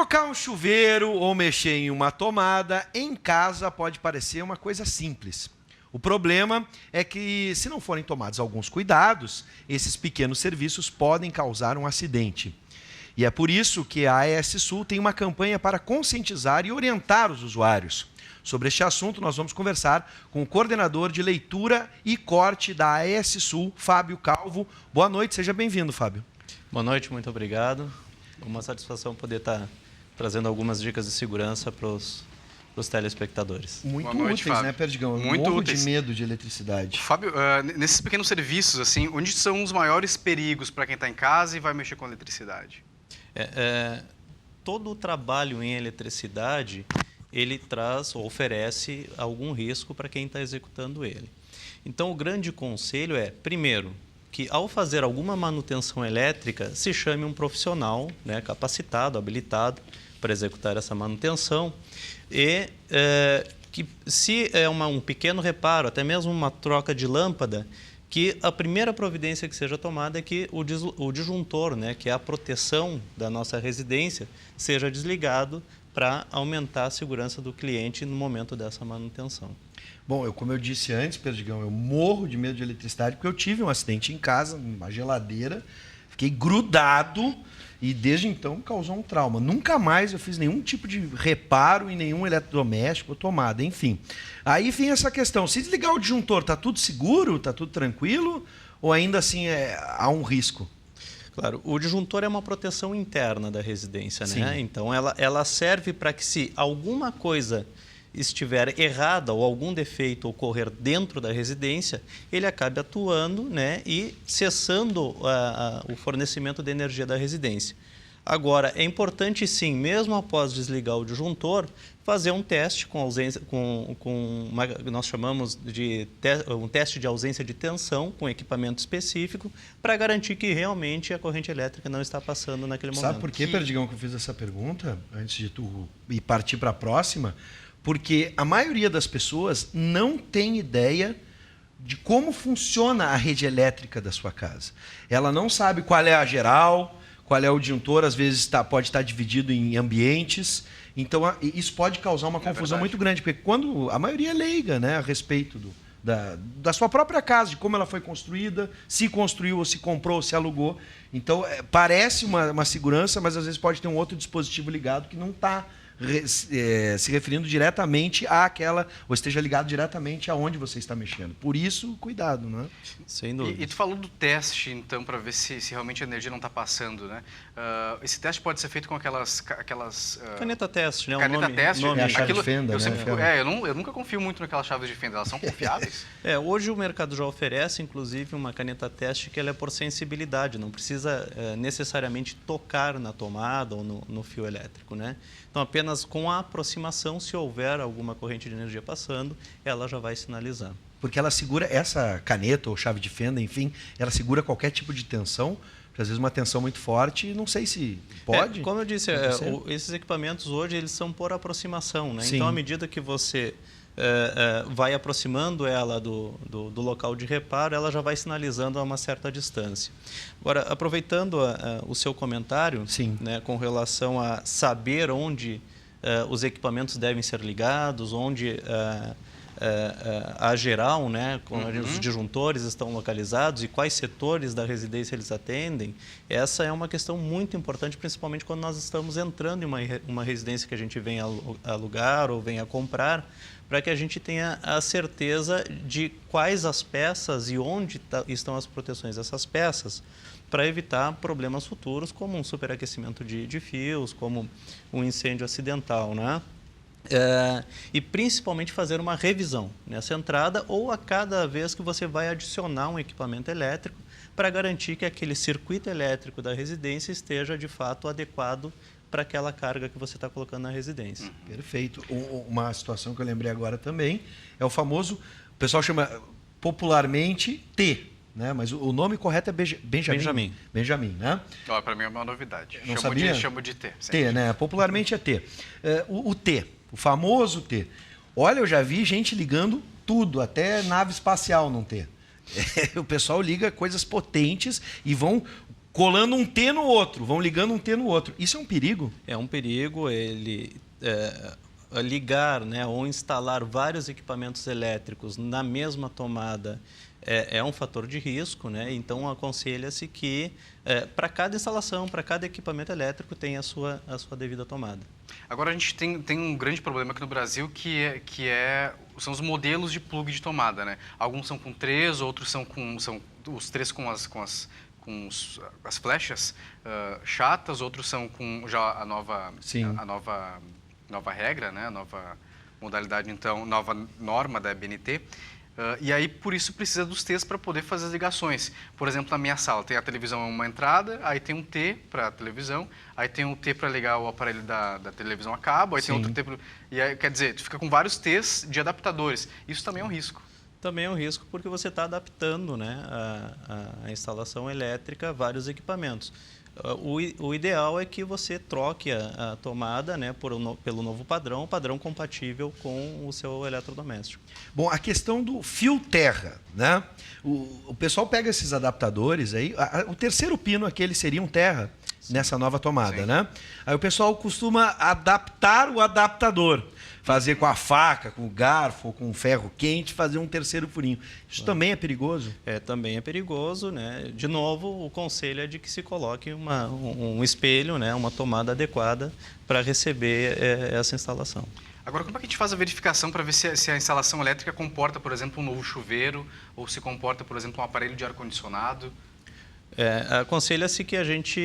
Trocar um chuveiro ou mexer em uma tomada em casa pode parecer uma coisa simples. O problema é que, se não forem tomados alguns cuidados, esses pequenos serviços podem causar um acidente. E é por isso que a AES Sul tem uma campanha para conscientizar e orientar os usuários. Sobre este assunto, nós vamos conversar com o coordenador de leitura e corte da AES Sul, Fábio Calvo. Boa noite, seja bem-vindo, Fábio. Boa noite, muito obrigado. Uma satisfação poder estar trazendo algumas dicas de segurança para os telespectadores. Muito noite, úteis, Fábio. né, Perdigão? Eu Muito morro úteis. de medo de eletricidade. Fábio, nesses pequenos serviços, assim, onde são os maiores perigos para quem está em casa e vai mexer com eletricidade? Todo o trabalho em eletricidade, ele traz ou oferece algum risco para quem está executando ele. Então, o grande conselho é, primeiro, que ao fazer alguma manutenção elétrica, se chame um profissional, né, capacitado, habilitado para executar essa manutenção e que se é um pequeno reparo, até mesmo uma troca de lâmpada, que a primeira providência que seja tomada é que o disjuntor, né, que é a proteção da nossa residência, seja desligado para aumentar a segurança do cliente no momento dessa manutenção. Bom, como eu disse antes, Perdigão, eu morro de medo de eletricidade porque eu tive um acidente em casa, uma geladeira, fiquei grudado e desde então causou um trauma. Nunca mais eu fiz nenhum tipo de reparo em nenhum eletrodoméstico ou tomada, enfim. Aí vem essa questão, se desligar o disjuntor, está tudo seguro, está tudo tranquilo ou ainda assim há um risco? Claro, o disjuntor é uma proteção interna da residência, né? Sim. Então, ela serve para que se alguma coisa estiver errada ou algum defeito ocorrer dentro da residência, ele acabe atuando, né, e cessando o fornecimento de energia da residência. Agora, é importante sim, mesmo após desligar o disjuntor, fazer um teste com ausência, nós chamamos de um teste de ausência de tensão com equipamento específico para garantir que realmente a corrente elétrica não está passando naquele momento. Sabe por que, Perdigão, que eu fiz essa pergunta, antes de tu ir partir para a próxima? Porque a maioria das pessoas não tem ideia de como funciona a rede elétrica da sua casa. Ela não sabe qual é a geral, qual é o disjuntor, às vezes pode estar dividido em ambientes. Então, isso pode causar uma confusão muito grande, porque quando a maioria é leiga, né, a respeito da sua própria casa, de como ela foi construída, se construiu, ou se comprou, ou se alugou. Então, parece uma segurança, mas às vezes pode ter um outro dispositivo ligado que não está se referindo diretamente àquela, ou esteja ligado diretamente aonde você está mexendo. Por isso, cuidado, né? Sem dúvida. E tu falou do teste, então, para ver se realmente a energia não está passando, né? Esse teste pode ser feito com aquelas Caneta teste, né? Caneta teste. É a chave de fenda, eu né? sempre, eu nunca confio muito naquelas chaves de fenda, elas são confiáveis? Hoje o mercado já oferece, inclusive, uma caneta teste que ela é por sensibilidade, não precisa necessariamente tocar na tomada ou no fio elétrico, né? Então, apenas com a aproximação, se houver alguma corrente de energia passando, ela já vai sinalizar. Porque ela segura, essa caneta ou chave de fenda, enfim, ela segura qualquer tipo de tensão, às vezes uma tensão muito forte, não sei se pode. Como eu disse, esses equipamentos hoje eles são por aproximação, né? Sim. Então, à medida que você vai aproximando ela do local de reparo, ela já vai sinalizando a uma certa distância. Agora, aproveitando o seu comentário, né, com relação a saber onde os equipamentos devem ser ligados, onde a geral, né, os disjuntores estão localizados e quais setores da residência eles atendem, essa é uma questão muito importante, principalmente quando nós estamos entrando em uma residência que a gente vem alugar ou vem a comprar, para que a gente tenha a certeza de quais as peças e onde estão as proteções dessas peças, para evitar problemas futuros, como um superaquecimento de fios, como um incêndio acidental, né? E principalmente fazer uma revisão nessa entrada ou a cada vez que você vai adicionar um equipamento elétrico para garantir que aquele circuito elétrico da residência esteja de fato adequado para aquela carga que você está colocando na residência. Perfeito. Uma situação que eu lembrei agora também é o famoso, o pessoal chama popularmente T, né? Mas o nome correto é Benjamin. Benjamin, né? Para mim é uma novidade. Não sabia? Chamo de T. T, né? Popularmente é T. O T, o famoso T. Olha, eu já vi gente ligando tudo, até nave espacial não ter. O pessoal liga coisas potentes e vão colando um T no outro, vão ligando um T no outro. Isso é um perigo? É um perigo ele ligar, né, ou instalar vários equipamentos elétricos na mesma tomada. É um fator de risco, né? Então aconselha-se que para cada instalação, para cada equipamento elétrico tenha a sua devida tomada. Agora a gente tem um grande problema aqui no Brasil são os modelos de plug de tomada, né? Alguns são com 3, outros são os 3 com as flechas chatas, outros são com já a nova regra, né? A nova modalidade, então, nova norma da BNT. E aí, por isso, precisa dos T's para poder fazer as ligações. Por exemplo, na minha sala, tem a televisão uma entrada, aí tem um T para a televisão, aí tem um T para ligar o aparelho da televisão a cabo, aí tem outro T para... E aí, quer dizer, tu fica com vários T's de adaptadores. Isso também é um risco. Também é um risco porque você está adaptando, né, a instalação elétrica a vários equipamentos. O ideal é que você troque a tomada, né, pelo novo padrão compatível com o seu eletrodoméstico. Bom, a questão do fio terra, né? O pessoal pega esses adaptadores aí, o terceiro pino aquele seria um terra nessa nova tomada, sim, né? Aí o pessoal costuma adaptar o adaptador, fazer com a faca, com o garfo, ou com o ferro quente, fazer um terceiro furinho. Isso também é perigoso? Também é perigoso, né? De novo, o conselho é de que se coloque um espelho, né? Uma tomada adequada para receber essa instalação. Agora, como é que a gente faz a verificação para ver se a instalação elétrica comporta, por exemplo, um novo chuveiro, ou se comporta, por exemplo, um aparelho de ar-condicionado? Aconselha-se que a gente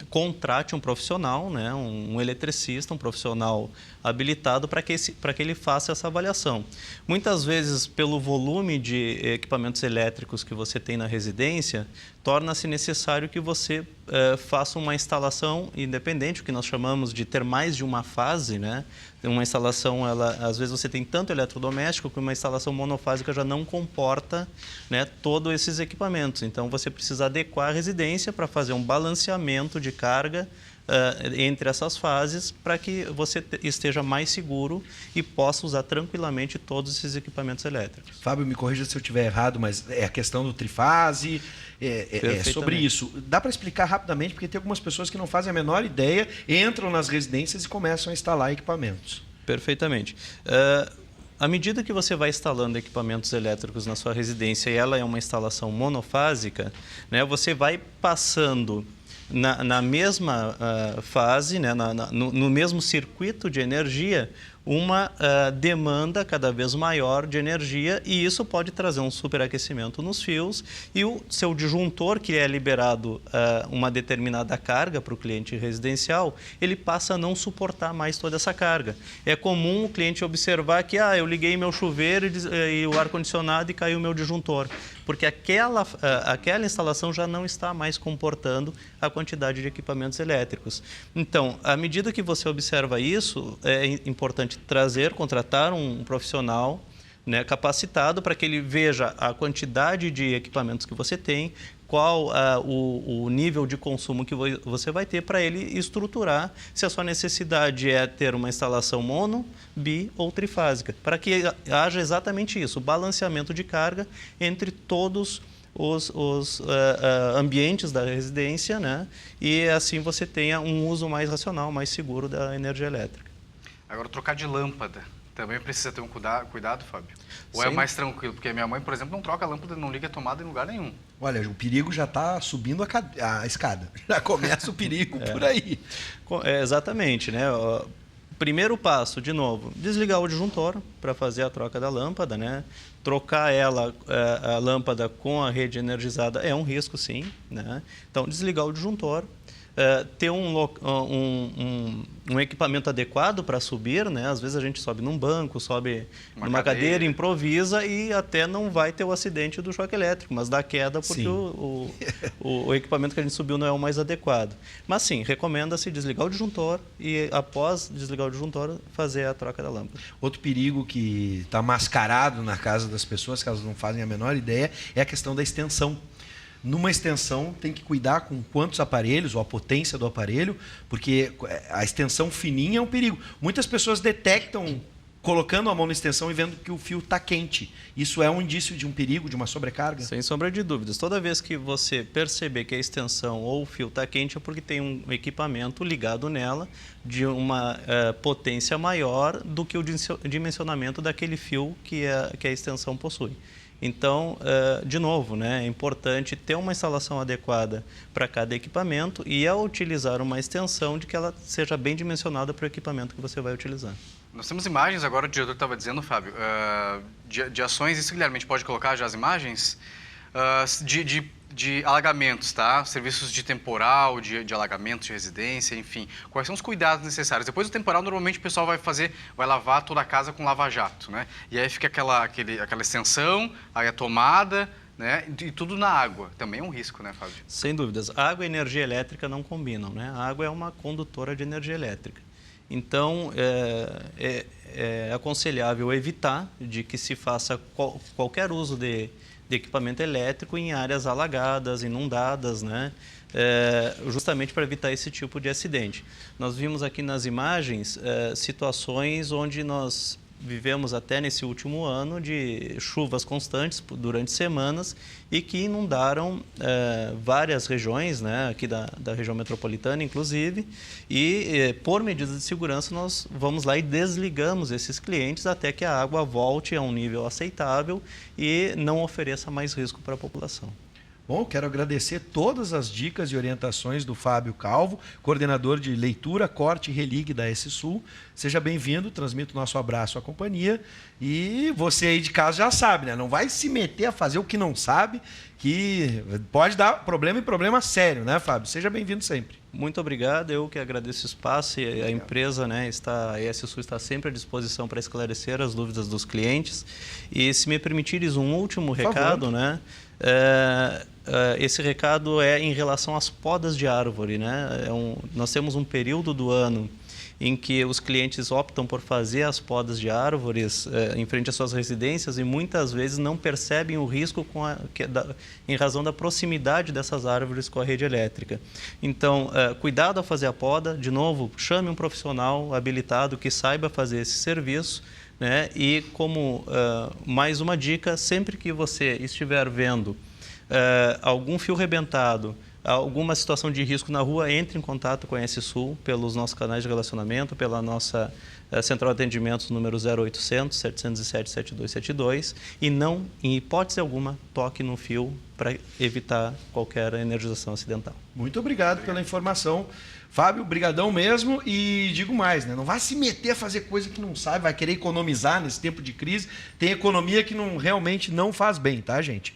contrate um profissional, né, um eletricista, um profissional habilitado para que ele faça essa avaliação. Muitas vezes, pelo volume de equipamentos elétricos que você tem na residência, torna-se necessário que você faça uma instalação independente, o que nós chamamos de ter mais de uma fase, né? Uma instalação, às vezes você tem tanto eletrodoméstico que uma instalação monofásica já não comporta, né, todos esses equipamentos. Então, você precisa adequar a residência para fazer um balanceamento de carga entre essas fases para que você esteja mais seguro e possa usar tranquilamente todos esses equipamentos elétricos. Fábio, me corrija se eu estiver errado, mas é a questão do trifase, é sobre isso. Dá para explicar rapidamente, porque tem algumas pessoas que não fazem a menor ideia, entram nas residências e começam a instalar equipamentos. Perfeitamente. À medida que você vai instalando equipamentos elétricos na sua residência e ela é uma instalação monofásica, né, você vai passando na mesma fase, né, no mesmo circuito de energia, uma demanda cada vez maior de energia, e isso pode trazer um superaquecimento nos fios, e o seu disjuntor, que é liberado uma determinada carga para o cliente residencial, ele passa a não suportar mais toda essa carga. É comum o cliente observar que eu liguei meu chuveiro e o ar-condicionado e caiu o meu disjuntor, porque aquela instalação já não está mais comportando a quantidade de equipamentos elétricos. Então, à medida que você observa isso, é importante contratar um profissional, né, capacitado para que ele veja a quantidade de equipamentos que você tem, qual o nível de consumo que você vai ter, para ele estruturar se a sua necessidade é ter uma instalação mono, bi ou trifásica, para que haja exatamente isso, o balanceamento de carga entre todos os ambientes da residência, né? E assim você tenha um uso mais racional, mais seguro da energia elétrica. Agora, trocar de lâmpada também precisa ter um cuidado, Fábio? Ou Sim. É mais tranquilo? Porque a minha mãe, por exemplo, não troca a lâmpada, não liga a tomada em lugar nenhum. Olha, o perigo já está subindo a escada. Já começa o perigo por aí. Exatamente, né? Primeiro passo, de novo, desligar o disjuntor para fazer a troca da lâmpada, né? Trocar a lâmpada com a rede energizada é um risco, sim, né? Então, desligar o disjuntor, ter um equipamento adequado para subir, né? Às vezes a gente sobe num banco, sobe numa cadeira, improvisa e até não vai ter o acidente do choque elétrico, mas dá queda porque o equipamento que a gente subiu não é o mais adequado. Mas sim, recomenda-se desligar o disjuntor e, após desligar o disjuntor, fazer a troca da lâmpada. Outro perigo que está mascarado na casa das pessoas, que elas não fazem a menor ideia, é a questão da extensão. Numa extensão, tem que cuidar com quantos aparelhos, ou a potência do aparelho, porque a extensão fininha é um perigo. Muitas pessoas detectam colocando a mão na extensão e vendo que o fio está quente. Isso é um indício de um perigo, de uma sobrecarga? Sem sombra de dúvidas. Toda vez que você perceber que a extensão ou o fio está quente é porque tem um equipamento ligado nela de uma potência maior do que o dimensionamento daquele fio que a extensão possui. Então, de novo, né, é importante ter uma instalação adequada para cada equipamento e, ao utilizar uma extensão, de que ela seja bem dimensionada para o equipamento que você vai utilizar. Nós temos imagens, agora o diretor estava dizendo, Fábio, de ações, isso, Guilherme, a gente pode colocar já as imagens, de alagamentos, tá? Serviços de temporal, de alagamento de residência, enfim. Quais são os cuidados necessários? Depois do temporal, normalmente o pessoal vai lavar toda a casa com lava-jato, né? E aí fica aquela extensão, aí a tomada, né? E tudo na água. Também é um risco, né, Fábio? Sem dúvidas. Água e energia elétrica não combinam, né? A água é uma condutora de energia elétrica. Então, é aconselhável evitar de que se faça qualquer uso de equipamento elétrico em áreas alagadas, inundadas, né? Justamente para evitar esse tipo de acidente. Nós vimos aqui nas imagens situações onde nós vivemos até nesse último ano de chuvas constantes durante semanas e que inundaram várias regiões, né, aqui da região metropolitana, inclusive, e por medidas de segurança nós vamos lá e desligamos esses clientes até que a água volte a um nível aceitável e não ofereça mais risco para a população. Bom, quero agradecer todas as dicas e orientações do Fábio Calvo, coordenador de leitura, corte e religue da S-Sul. Seja bem-vindo, transmito o nosso abraço à companhia. E você aí de casa já sabe, né? Não vai se meter a fazer o que não sabe, que pode dar problema e problema sério, né, Fábio? Seja bem-vindo sempre. Muito obrigado, eu que agradeço o espaço e a empresa, né, a S-Sul está sempre à disposição para esclarecer as dúvidas dos clientes. E se me permitires um último recado, né? Esse recado é em relação às podas de árvore, né? Nós temos um período do ano em que os clientes optam por fazer as podas de árvores em frente às suas residências e muitas vezes não percebem o risco em razão da proximidade dessas árvores com a rede elétrica. Então, cuidado ao fazer a poda. De novo, chame um profissional habilitado que saiba fazer esse serviço, né? E como mais uma dica, sempre que você estiver vendo algum fio rebentado, alguma situação de risco na rua, entre em contato com a S-Sul pelos nossos canais de relacionamento, pela nossa central de atendimentos número 0800 707 7272 e não, em hipótese alguma, toque no fio para evitar qualquer energização acidental. Muito obrigado pela informação. Fábio, brigadão mesmo, e digo mais, né? Não vai se meter a fazer coisa que não sabe, vai querer economizar nesse tempo de crise. Tem economia que realmente não faz bem, tá, gente?